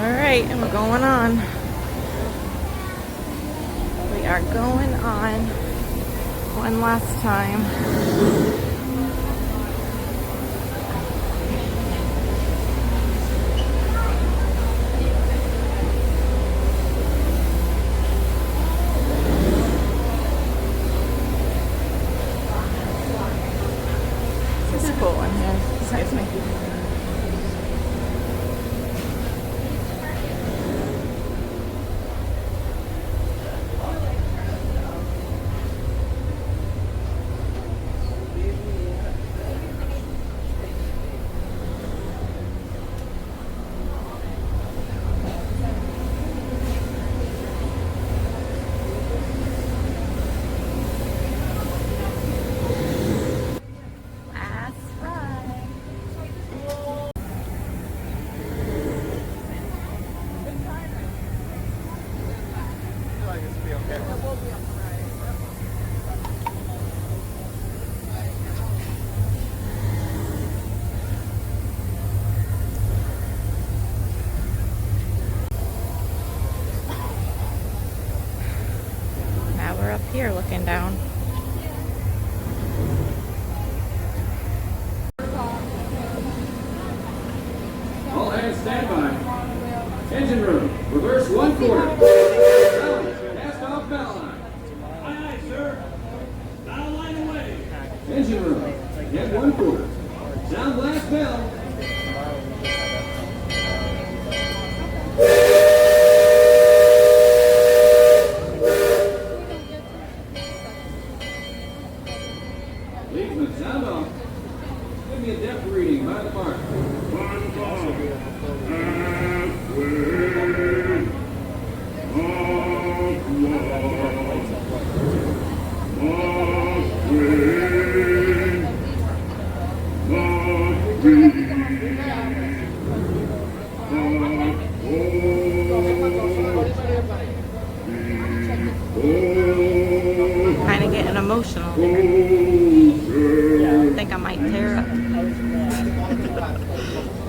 Alright, and we're going on. We are going on one last time. This is cool in here. Excuse me. Now we're up here looking down. All hands stand by. Engine room, reverse 1/4. Cast off bow line. Aye, aye, sir. Bow line away. Engine room, head 1/4. Sound blast bell. Leadsman, sound off. Give me a depth reading by the mark. 1 ball. Kind of getting emotional. I think I might tear up.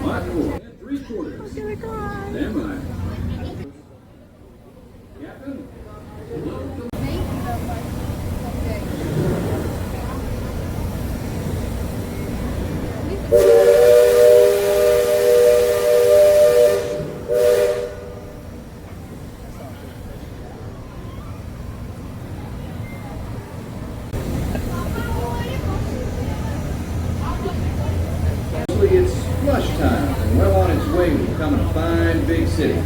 Mark 4, head 3/4. Stand by. Captain. It's flush time and well on its way to becoming a fine big city.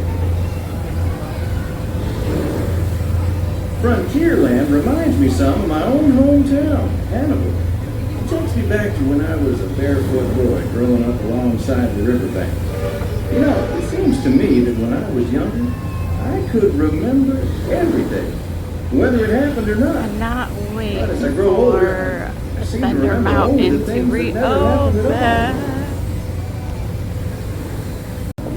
Frontierland reminds me some of my own hometown, Hannibal. It takes me back to when I was a barefoot boy growing up alongside the riverbank. You know, it seems to me that when I was younger, I could remember everything, whether it happened or not. Cannot wait But as I grow older, for I seem to Thunder remember only Mountain the to things that never happened at reopen.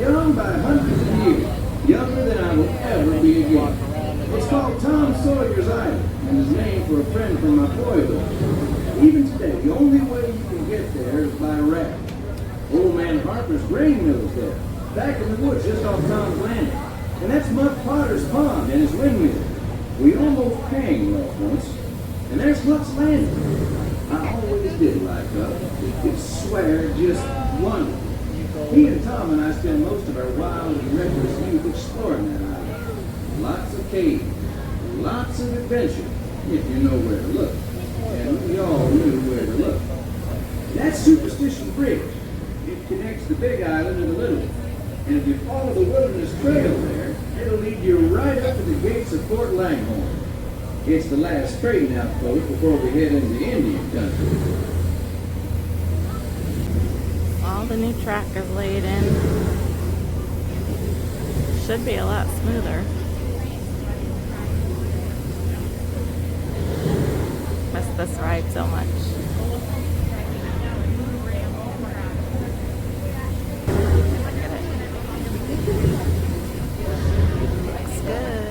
Young by hundreds of years, younger than I will ever be again. It's called Tom Sawyer's Island and is named for a friend from my boyhood. Even today, the only way you can get there is by raft. Old man Harper's grain mill is there, back in the woods just off Tom's Landing. And that's Mutt Potter's pond and his windmill. We almost hanged last once. And there's Mutt's Landing. I always did like Mutt. It's swear just wonderful. He and Tom and I spend most of our wild and reckless youth exploring that island. Lots of caves, lots of adventure, if you know where to look. And we all knew where to look. That's Superstition Bridge. It connects the big island to the little one. And if you follow the wilderness trail there, it'll lead you right up to the gates of Fort Langhorne. It's the last trading outpost before we head into Indian country. All the new track is laid in. Should be a lot smoother. Miss this ride so much. Look at it. Looks good.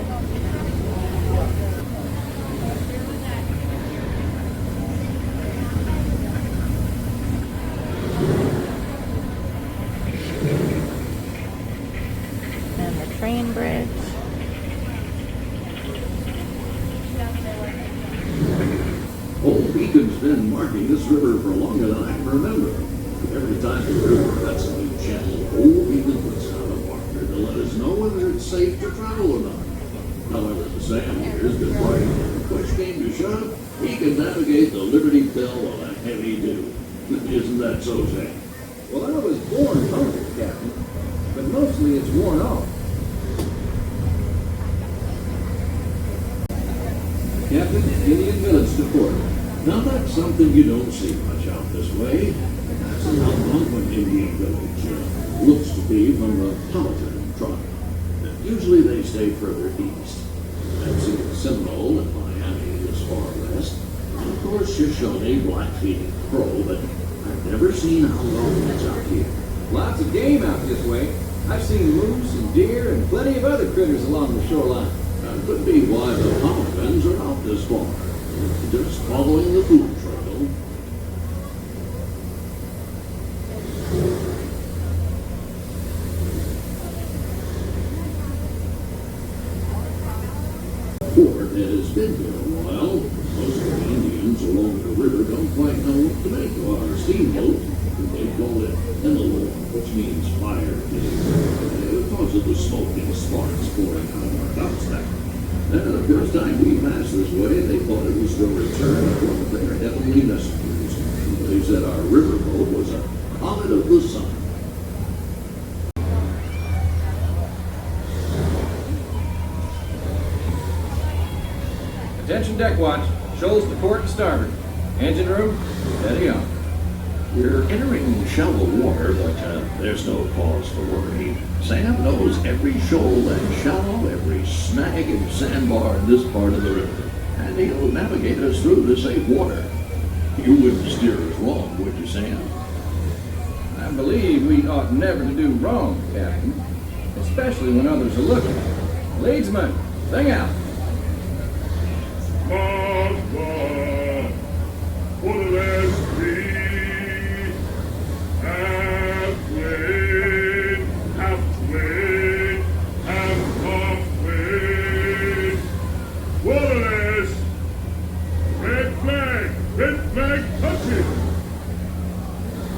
Old Beacon's been marking this river for longer than I can remember. Every time the river cuts a new channel, Old Beacon puts out a marker to let us know whether it's safe to travel or not. However, the Sam here's been right. When push came to shove, he can navigate the Liberty Bell on a heavy dew. Isn't that so, Sam? Well, I was born hungry, Captain, but mostly it's worn off. Captain, Indian Village to port. Now that's something you don't see much out this way. That's an Algonquin Indian village. Looks to be from the Powhatan tribe. Usually they stay further east. I've seen Seminole and Miami this far west. And of course Shoshone, Blackfeet, and Crow, but I've never seen Algonquins out here. Lots of game out this way. I've seen moose and deer and plenty of other critters along the shoreline. That could be why the Powhatans are out this far. Just following the food trail. Fort has been here a while. Most of the Indians along the river don't quite know what to make of our steamboat. They call it Enelor, which means fire pig, because of the smoke and sparks pouring out of our dumpstack. And the first time we passed this way, they thought it was the return of one of their heavenly messengers. They said our riverboat was a comet of the sun. Attention deck watch. Shoals to port and starboard. Engine room, steady on. We're entering shallow water, but there's no cause for worry. Sam knows every shoal and shallow, every snag and sandbar in this part of the river, and he'll navigate us through to safe water. You wouldn't steer us wrong, would you, Sam? I believe we ought never to do wrong, Captain, especially when others are looking. Leadsman, sing out.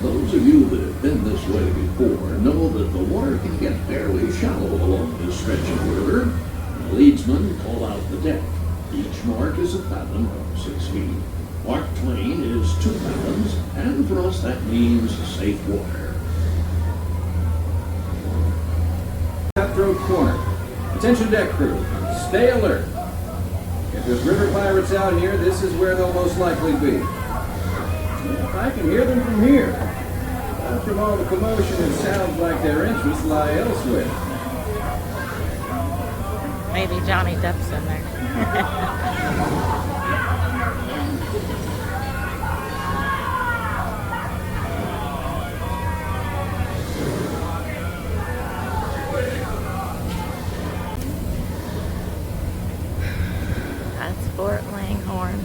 Those of you that have been this way before know that the water can get fairly shallow along this stretch of river. The leadsmen call out the deck. Each mark is a fathom, or 6 feet. Mark twain is 2 fathoms, and for us that means safe water. Cutthroat corner. Attention deck crew, stay alert. If there's river pirates out here, this is where they'll most likely be. If I can hear them from here. But from all the commotion, it sounds like their interests lie elsewhere. Maybe Johnny Depp's in there. That's Fort Langhorne.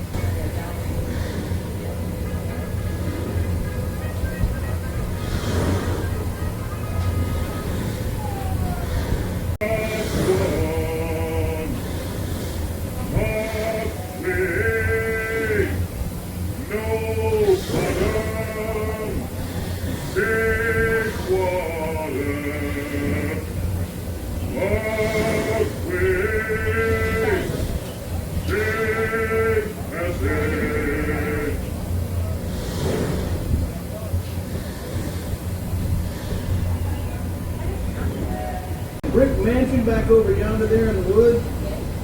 Brick mansion back over yonder there in the wood.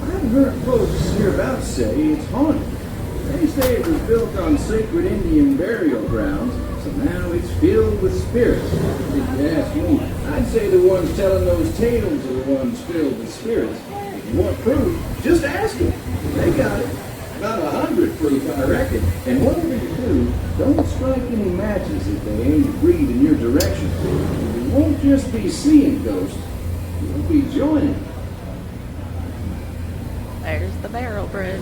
I've heard folks hereabouts say it's haunted. They say it was built on sacred Indian burial grounds, so now it's filled with spirits. If you ask me, I'd say the ones telling those tales are the ones filled with spirits. If you want proof, just ask them. They got it. About 100 proof, I reckon. And whatever you do, don't strike any matches if they aim to breathe in your direction. You won't just be seeing ghosts. You'll be joining. There's the barrel bridge.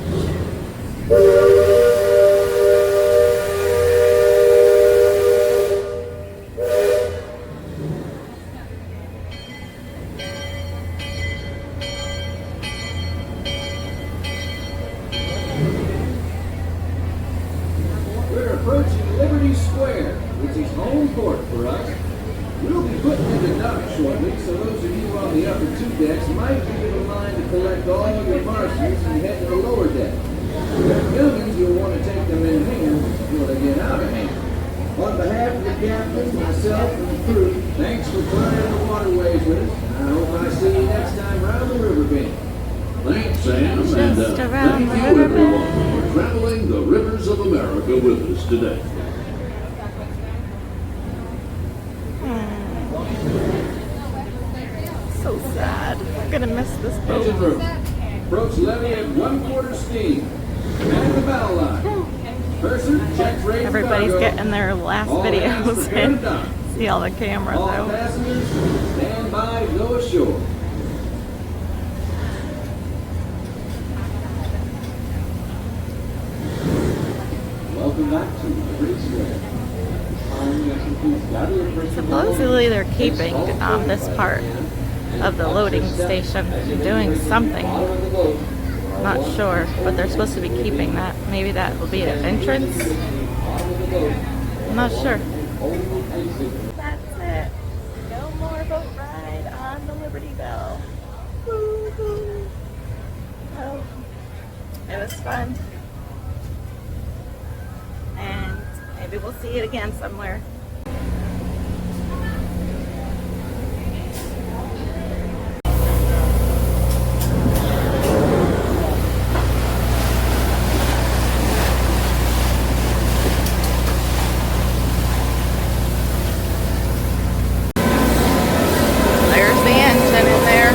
approaching Liberty Square, which is home court for us. We'll be putting into dock shortly, so those of you on the upper two decks might be of a mind to collect all your parcels and head to the lower deck. If they're youngins, you'll want to take them in hand before they get out of hand. On behalf of the captain, myself, and the crew, thanks for flying the waterways with us. I hope I see you next time around the river bend. Thanks, Sam, and Just around thank the you, river everyone, bend. for traveling the rivers of America with us today. So sad. I'm gonna miss this Engine boat. room. Approach levee at 1/4 steam. Man the bow line. Purser, check rate. Everybody's cargo. getting their last All hands videos prepare to and dock. see all the cameras All out. passengers, stand by to go ashore. Welcome back to Liberty Square. Supposedly they're keeping this part of the loading station, doing something. Not sure, but they're supposed to be keeping that. Maybe that will be an entrance. I'm not sure. That's it. No more boat ride on the Liberty Bell. Woo-hoo. Oh, it was fun. And maybe we'll see it again somewhere. There's the engine in there.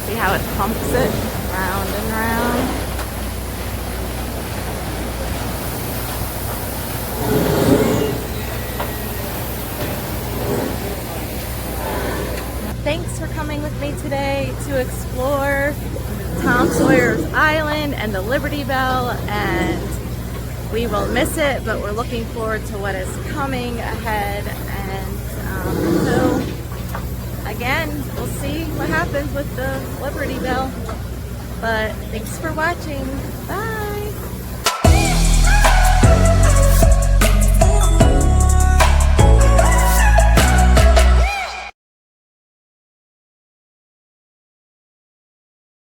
See how it pumps it round and round. Thanks for coming with me today to explore Tom Sawyer's Island and the Liberty Bell, and we will miss it, but we're looking forward to what is coming ahead. And so again, we'll see what happens with the Liberty Bell. But thanks for watching. Bye.